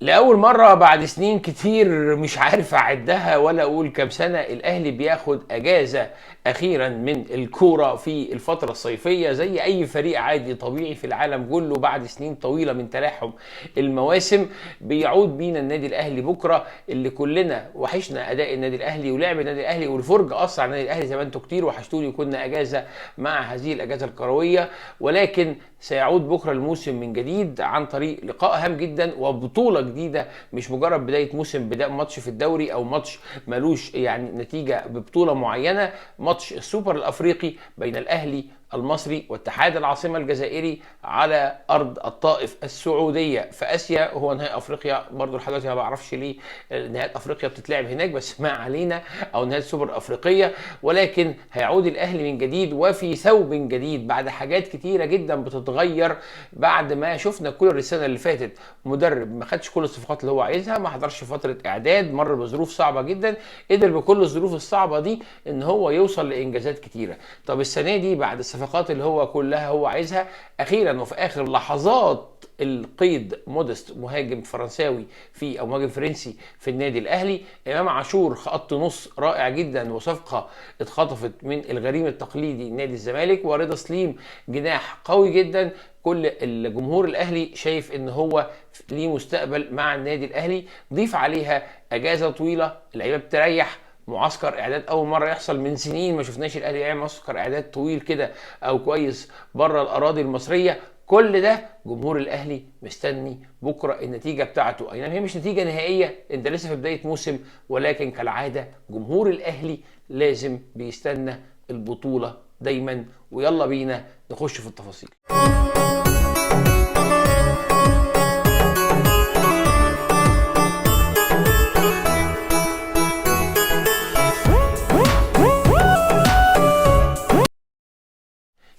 لأول مرة بعد سنين كتير مش عارف أعدها ولا أقول كام سنة، الأهلي بياخد أجازة أخيرا من الكورة في الفترة الصيفية زي أي فريق عادي طبيعي في العالم كله. بعد سنين طويلة من تلاحم المواسم بيعود بينا النادي الأهلي بكرة، اللي كلنا وحشنا أداء النادي الأهلي ولعب النادي الأهلي والفرجة أصلا على النادي الأهلي. زي ما انتم كتير وحشتوني كنا أجازة مع هذه الأجازة الكروية، ولكن سيعود بكرة الموسم من جديد عن طريق لقاء هام جدا وبطولة جديدة. مش مجرد بداية موسم، بداية ماتش في الدوري او ماتش ملوش يعني نتيجة ببطولة معينة، ماتش السوبر الافريقي بين الاهلي المصري واتحاد العاصمة الجزائري على ارض الطائف السعودية في اسيا. هو نهائي افريقيا برضو لحد دلوقتي ما بعرفش ليه نهائي افريقيا بتتلعب هناك، بس ما علينا، او نهائي السوبر الافريقية. ولكن هيعود الاهلي من جديد وفي ثوب جديد بعد حاجات كتيرة جدا بتتغير، بعد ما شفنا كل السنة اللي فاتت مدرب ما خدش كل الصفقات اللي هو عايزها، ما حضرش فترة اعداد، مر بظروف صعبة جدا، قدر بكل الظروف الصعبة دي ان هو يوصل لانجازات كتيرة. طب السنة دي بعد الصفقات اللي هو كلها هو عايزها، اخيرا وفي اخر لحظات القيد مودست مهاجم فرنساوي في او مهاجم فرنسي في النادي الاهلي، امام عاشور خط نص رائع جدا وصفقه اتخطفت من الغريم التقليدي نادي الزمالك، ورضا سليم جناح قوي جدا. كل الجمهور الاهلي شايف ان هو ليه مستقبل مع النادي الاهلي. ضيف عليها اجازه طويله، اللعيبه بتريح، معسكر اعداد اول مره يحصل من سنين، ما شفناش الاهلي يعمل معسكر اعداد طويل كده او كويس بره الاراضي المصريه. كل ده جمهور الاهلي مستني بكره النتيجه بتاعته. اي نعم هي مش نتيجه نهائيه، انت لسه في بدايه موسم، ولكن كالعاده جمهور الاهلي لازم بيستنى البطوله دايما. ويلا بينا نخش في التفاصيل.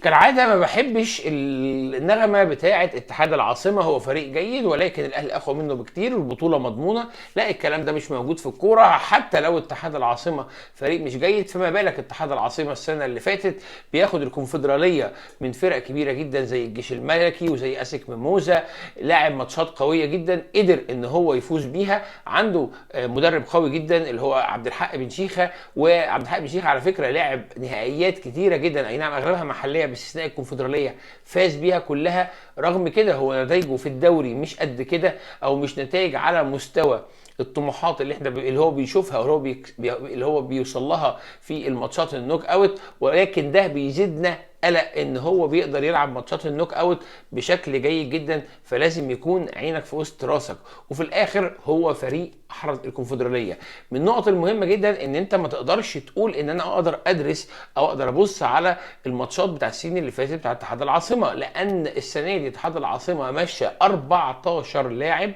كالعاده ما بحبش النغمه بتاعه اتحاد العاصمه هو فريق جيد ولكن الاهلي اقوى منه بكتير والبطوله مضمونه. لا، الكلام ده مش موجود في الكوره. حتى لو اتحاد العاصمه فريق مش جيد، فما بالك اتحاد العاصمه السنه اللي فاتت بياخد الكونفدراليه من فرق كبيره جدا زي الجيش الملكي وزي اسك ميموزا، لاعب ماتشات قويه جدا قدر ان هو يفوز بيها. عنده مدرب قوي جدا اللي هو عبد الحق بن شيخه، وعبد الحق بن شيخه على فكره لاعب نهائيات كتيره جدا، اي نعم اغلبها محليه باستثناء الكونفدراليه فاز بيها كلها. رغم كده هو نتائجه في الدوري مش قد كده، او مش نتائج على مستوى الطموحات اللي هو بيشوفها اللي هو بيوصل لها في الماتشات النوك اوت. ولكن ده بيزيدنا قلق ان هو بيقدر يلعب ماتشات النوك اوت بشكل جيد جدا، فلازم يكون عينك في وسط راسك. وفي الاخر هو فريق احرز الكونفدراليه. من النقط المهمه جدا ان انت ما تقدرش تقول ان انا اقدر ادرس او اقدر ابص على الماتشات بتاع السنين اللي فاتت بتاع اتحاد العاصمه، لان السنه دي اتحاد العاصمه ماشي 14 لاعب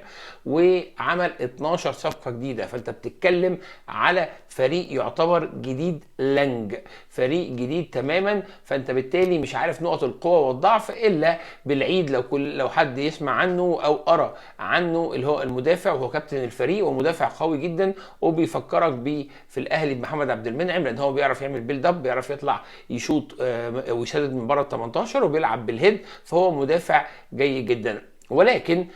وعمل 12 صفقه جديده. فانت بتتكلم على فريق يعتبر جديد لنج، فريق جديد تماما. فانت بالتالي مش عارف نقط القوه والضعف الا بالعيد. لو حد يسمع عنه او قرا عنه اللي هو المدافع، وهو كابتن الفريق ومدافع قوي جدا، وبيفكرك بيه في الاهلي بمحمد عبد المنعم، لان هو بيعرف يعمل بيلد اب، بيعرف يطلع يشوط ويسدد من بره ال 18 وبيلعب بالهيد، فهو مدافع جيد جدا. ولكن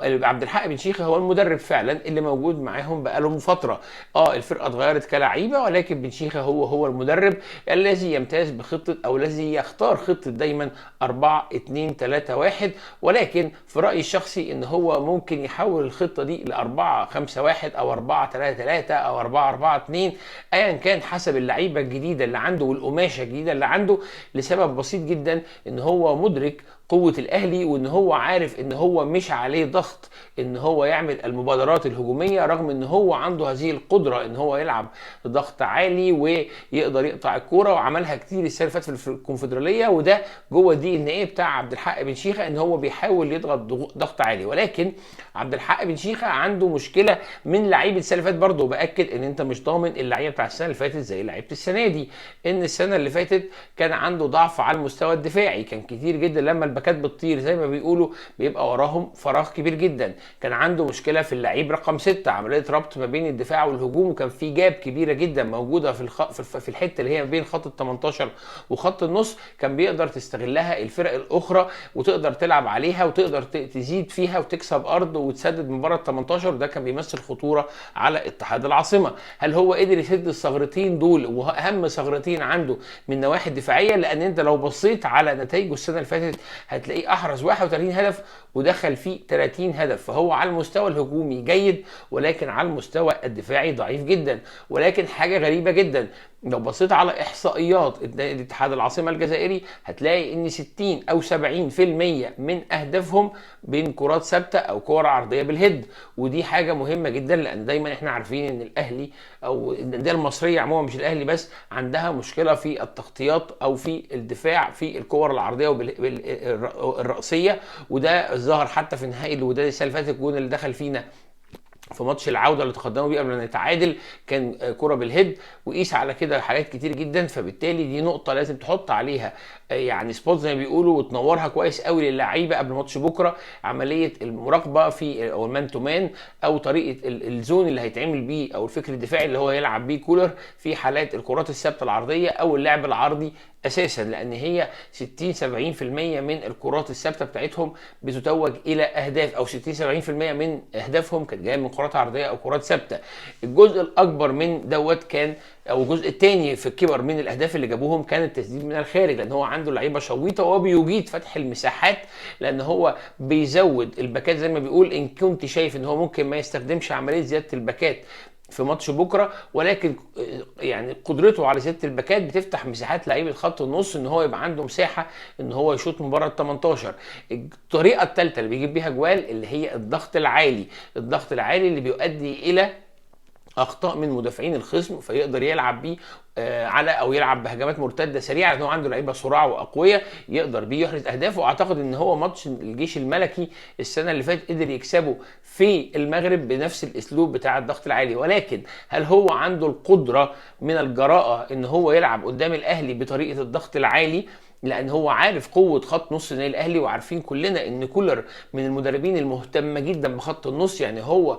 عبد الحق بن شيخه هو المدرب فعلا اللي موجود معاهم بقالهم فتره. الفرقه اتغيرت كلاعيبه، ولكن بن شيخه هو المدرب الذي يمتاز بخطه او الذي يختار خطه دايما 4-2-3-1. ولكن في رايي الشخصي ان هو ممكن يحول الخطه دي ل 4-5-1 او 4-3-3 او 4-4-2، ايا كان حسب اللعيبه الجديده اللي عنده والقماشه الجديده اللي عنده، لسبب بسيط جدا ان هو مدرك قوة الأهلي، وإن هو عارف إن هو مش عليه ضغط إن هو يعمل المبادرات الهجومية، رغم إن هو عنده هذه القدرة إن هو يلعب ضغط عالي ويقدر يقطع الكورة، وعملها كتير السنة اللي فاتت في الكونفدرالية. وده جوه الدي ان ايه بتاع عبد الحق بن شيخة، إن هو بيحاول يضغط ضغط عالي. ولكن عبد الحق بن شيخة عنده مشكلة من لعيبة السنة اللي فاتت برضه، بأكد إن أنت مش ضامن اللعيبة بتاع السنة اللي فاتت زي لعيبة السنة دي. إن السنة اللي فاتت كان عنده ضعف على المستوى الدفاعي، كان كتير جدا لما الباكات بتطير زي ما بيقولوا بيبقى وراهم فراغ كبير جدا. كان عنده مشكله في اللعيب رقم 6، عمليه ربط ما بين الدفاع والهجوم، وكان في جاب كبيره جدا موجوده في الحته اللي هي ما بين خط ال 18 وخط النص، كان بيقدر تستغلها الفرق الاخرى وتقدر تلعب عليها وتقدر تزيد فيها وتكسب ارض وتسدد من بره ال 18. ده كان بيمثل خطوره على اتحاد العاصمه. هل هو قدر يسد الثغرتين دول، واهم ثغرتين عنده من النواحي الدفاعيه؟ لان انت لو بصيت على نتائجه السنه اللي فاتت هتلاقيه احرز 31 هدف ودخل فيه 30 هدف، فهو على المستوى الهجومي جيد ولكن على المستوى الدفاعي ضعيف جدا. ولكن حاجه غريبه جدا، لو بصيت على احصائيات الاتحاد العاصمه الجزائري هتلاقي ان 60 او 70% من اهدافهم بين كرات ثابته او كره عرضيه بالهيد. ودي حاجه مهمه جدا، لان دايما احنا عارفين ان الاهلي او الانديه المصريه عموما مش الاهلي بس عندها مشكله في التغطيات او في الدفاع في الكور العرضيه الرأسيه. وده ظهر حتى في نهائي الوداد السنه اللي فاتت، الجون اللي دخل فينا في ماتش العوده اللي تقدموا بيه قبل ما نتعادل كان كرة بالهيد. وقيس على كده حاجات كتير جدا، فبالتالي دي نقطه لازم تحط عليها يعني سبوت زي ما بيقولوا وتنورها كويس قوي للعيبه قبل ماتش بكره. عمليه المراقبه في او المان تو مان او طريقه الزون اللي هيتعمل بيه او الفكر الدفاعي اللي هو هيلعب بيه كولر في حالات الكرات الثابته العرضيه او اللعب العرضي اساسا، لان هي 60 70% من الكرات الثابته بتاعتهم بتتوج الى اهداف، او 60 70% من اهدافهم كانت جايه من كرات عرضيه او كرات ثابته. الجزء الاكبر من دوت كان او الجزء الثاني في الكبر من الاهداف اللي جابوهم كان التسديد من الخارج، لان هو عنده لعيبه شويطه وهو بيجيد فتح المساحات، لان هو بيزود الباكات زي ما بيقول. ان كنت شايف ان هو ممكن ما يستخدمش عمليه زياده الباكات في ماتش بكره، ولكن يعني قدرته على زياده الباكات بتفتح مساحات لعيبه خط النص ان هو يبقى عنده مساحه ان هو يشوط من بره ال 18. الطريقه الثالثه اللي بيجيب بيها جوال اللي هي الضغط العالي، الضغط العالي اللي بيؤدي الى اخطاء من مدافعين الخصم فيقدر يلعب بيه على او يلعب بهجمات مرتده سريعه، لان هو عنده لعيبه سرعه واقوياء يقدر بيه يحرز اهداف. واعتقد ان هو ماتش الجيش الملكي السنه اللي فاتت قدر يكسبه في المغرب بنفس الاسلوب بتاع الضغط العالي. ولكن هل هو عنده القدره من الجراءه ان هو يلعب قدام الاهلي بطريقه الضغط العالي؟ لان هو عارف قوه خط نص النادي الاهلي، وعارفين كلنا ان كولر من المدربين المهتمه جدا بخط النص. يعني هو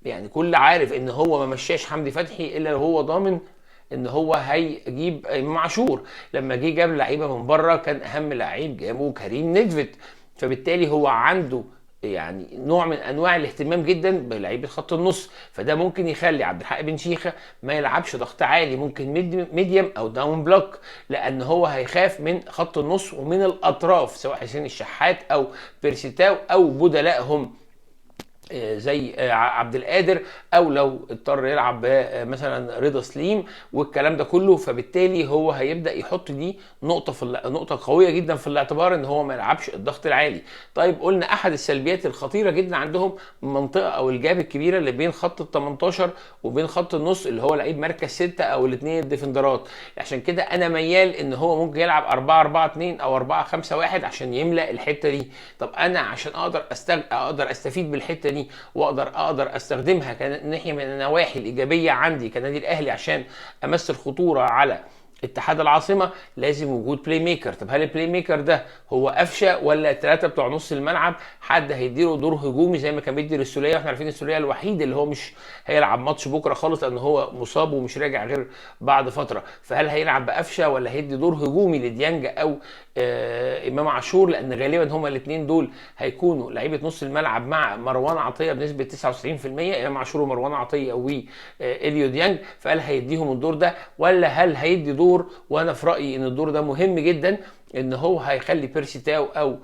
يعني كل عارف ان هو ما مشاش حمدي فتحي الا لو هو ضامن ان هو هيجيب امام عاشور. لما جه جاب لعيبه من بره كان اهم لعيب جابه كريم نيدفيد، فبالتالي هو عنده يعني نوع من انواع الاهتمام جدا بلعيبه خط النص. فده ممكن يخلي عبد الحق بن شيخه ما يلعبش ضغط عالي، ممكن ميديم او داون بلوك، لان هو هيخاف من خط النص ومن الاطراف سواء حسين الشحات او بيرسيتاو او بدلائهم زي عبد القادر، او لو اضطر يلعب مثلا رضا سليم والكلام ده كله. فبالتالي هو هيبدا يحط دي نقطه قويه جدا في الاعتبار ان هو ما يلعبش الضغط العالي. طيب قلنا احد السلبيات الخطيره جدا عندهم المنطقه او الجاب الكبيره اللي بين خط ال 18 وبين خط النص اللي هو لعيب مركز 6 او الاثنين الديفندرات. عشان كده انا ميال ان هو ممكن يلعب 4-4-2 او 4-5-1 عشان يملا الحته دي. طب انا عشان اقدر استفيد بالحته دي واقدر استخدمها كناحيه من النواحي الايجابيه عندي كنادي الاهلي عشان امثل خطوره على اتحاد العاصمه، لازم وجود بلاي ميكر. طب هل البلاي ميكر ده هو قفشه ولا الثلاثه بتوع نص الملعب؟ حد هيديله دور هجومي زي ما كان بيدي للسوليه، واحنا عارفين السوليه الوحيد اللي هو مش هيلعب ماتش بكره خالص لان هو مصاب ومش راجع غير بعد فتره. فهل هيلعب بقفشه ولا هيدي دور هجومي لديانج او امام عاشور؟ لان غالبا هما الاثنين دول هيكونوا لعيبه نص الملعب مع مروان عطيه بنسبه 99%، امام عاشور ومروان عطيه واليو ديانج. فهل هيديهم الدور ده ولا هل هيدي دور؟ وانا في رايي ان الدور ده مهم جدا، ان هو هيخلي بيرسي تاو او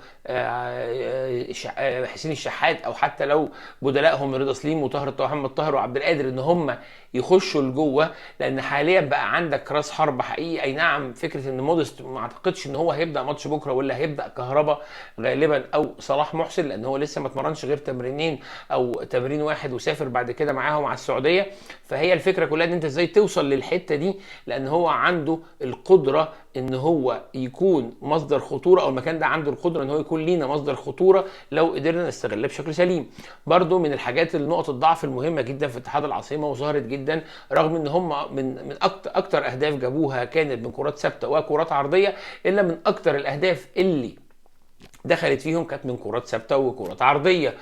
حسين الشحات او حتى لو بدلائهم رضا سليم وطاهر محمد طاهر وعبد القادر ان هم يخشوا لجوه. لان حاليا بقى عندك راس حرب حقيقي. اي نعم فكره ان مودست ما اعتقدش ان هو هيبدا ماتش بكره، ولا هيبدا كهربا غالبا او صلاح محسن، لان هو لسه ما اتمرنش غير تمرينين او تمرين واحد وسافر بعد كده معاهم على السعوديه. فهي الفكره كلها ان انت ازاي توصل للحته دي، لان هو عنده القدره ان هو يكون مصدر خطوره، او المكان ده عنده القدره ان هو يكون لينا مصدر خطوره لو قدرنا نستغلها بشكل سليم. برضو من الحاجات النقط الضعف المهمه جدا في اتحاد العاصمه وظهرت جدا، رغم ان هم من اكتر اهداف جابوها كانت من كرات ثابته وكرات عرضيه، الا من اكتر الاهداف اللي دخلت فيهم كانت من كرات ثابته وكرات عرضيه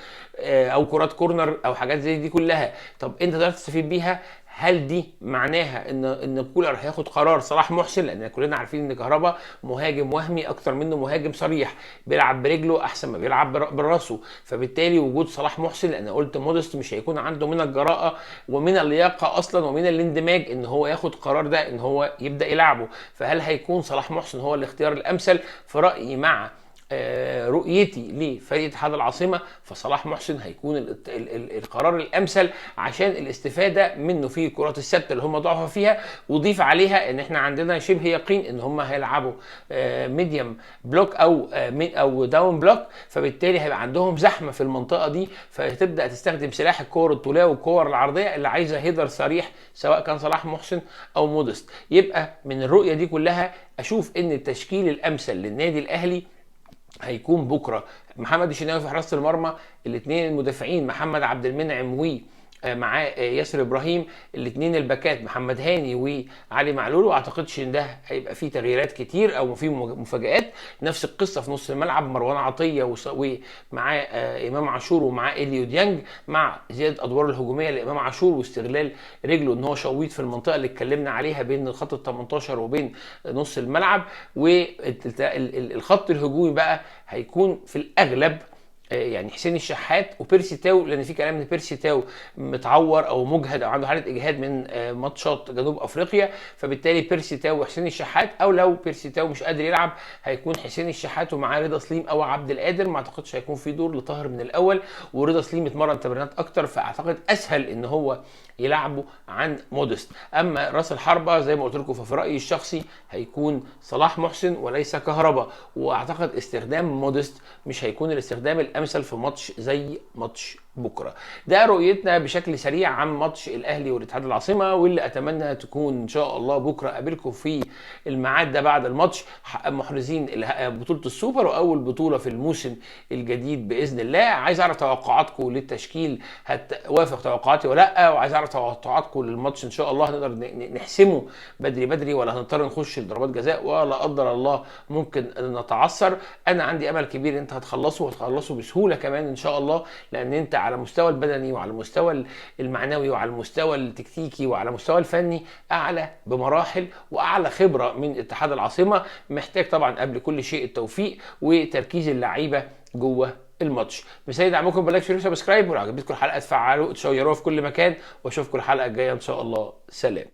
او كرات كورنر او حاجات زي دي كلها. طب انت تقدر تستفيد بيها؟ هل دي معناها ان كولر هياخد قرار صلاح محسن؟ لان كلنا عارفين ان كهربا مهاجم وهمي اكتر منه مهاجم صريح، بيلعب برجله احسن ما بيلعب براسه، فبالتالي وجود صلاح محسن، لان قلت مودست مش هيكون عنده من الجراءه ومن اللياقه اصلا ومن الاندماج ان هو ياخد قرار ده ان هو يبدا يلعبه. فهل هيكون صلاح محسن هو الاختيار الامثل؟ في رايي مع رؤيتي لفريق اتحاد العاصمه، فصلاح محسن هيكون القرار الامثل عشان الاستفاده منه في الكرات الثابته اللي هم ضعفوا فيها. وضيف عليها ان احنا عندنا شبه يقين ان هم هيلعبوا ميديم بلوك او داون بلوك، فبالتالي هيبقى عندهم زحمه في المنطقه دي، فتبدا تستخدم سلاح الكور الطوليه والكور العرضيه اللي عايزه هيدر صريح سواء كان صلاح محسن او مودست. يبقى من الرؤيه دي كلها اشوف ان التشكيل الامثل للنادي الاهلي هيكون بكره محمد الشناوي في حراسه المرمى، الاثنين المدافعين محمد عبد المنعم معاه ياسر ابراهيم، الاثنين الباكات محمد هاني وعلي معلول. واعتقدش ان ده هيبقى فيه تغييرات كتير او فيه مفاجآت. نفس القصه في نص الملعب مروان عطيه ومعاه امام عاشور ومعاه اليو ديانج، مع زياده ادوار الهجوميه لامام عاشور واستغلال رجله ان هو شويط في المنطقه اللي اتكلمنا عليها بين خط ال 18 وبين نص الملعب. والخط الهجومي بقى هيكون في الاغلب يعني حسين الشحات وبيرسي تاو، لان في كلام ان بيرسي تاو متعور او مجهد او عنده حاله اجهاد من ماتشات جنوب افريقيا، فبالتالي بيرسي تاو وحسين الشحات، او لو بيرسي تاو مش قادر يلعب هيكون حسين الشحات ومعاه رضا سليم او عبد القادر. ما اعتقدش هيكون في دور لطاهر من الاول، ورضا سليم اتمرن تمرينات اكتر، فاعتقد اسهل ان هو يلعبه عن مودست. اما راس الحربه زي ما قلت لكم ففي رايي الشخصي هيكون صلاح محسن وليس كهربا، واعتقد استخدام مودست مش هيكون الاستخدام الامثل في ماتش زي ماتش بكره. ده رؤيتنا بشكل سريع عن ماتش الاهلي والاتحاد العاصمه، واللي اتمنى تكون ان شاء الله بكره اقابلكم في الميعاد ده بعد الماتش محرزين بطوله السوبر واول بطوله في الموسم الجديد باذن الله. عايز اعرف توقعاتكم للتشكيل، هتوافق توقعاتي ولا لا؟ وعايز اعرف توقعاتكم للماتش ان شاء الله هنقدر نحسمه بدري ولا هنضطر نخش ضربات جزاء ولا قدر الله ممكن نتعثر. انا عندي امل كبير ان انت هتخلصوا بسهوله كمان ان شاء الله، لان انت على المستوى البدني وعلى المستوى المعنوي وعلى المستوى التكتيكي وعلى المستوى الفني اعلى بمراحل واعلى خبره من اتحاد العاصمه. محتاج طبعا قبل كل شيء التوفيق وتركيز اللعيبه جوه الماتش. مثالي دعمكم بلايك شير وسبسكرايب، ولو عجبتكم الحلقه تفعلوا تشيروها في كل مكان، واشوفكم الحلقه الجايه ان شاء الله. سلام.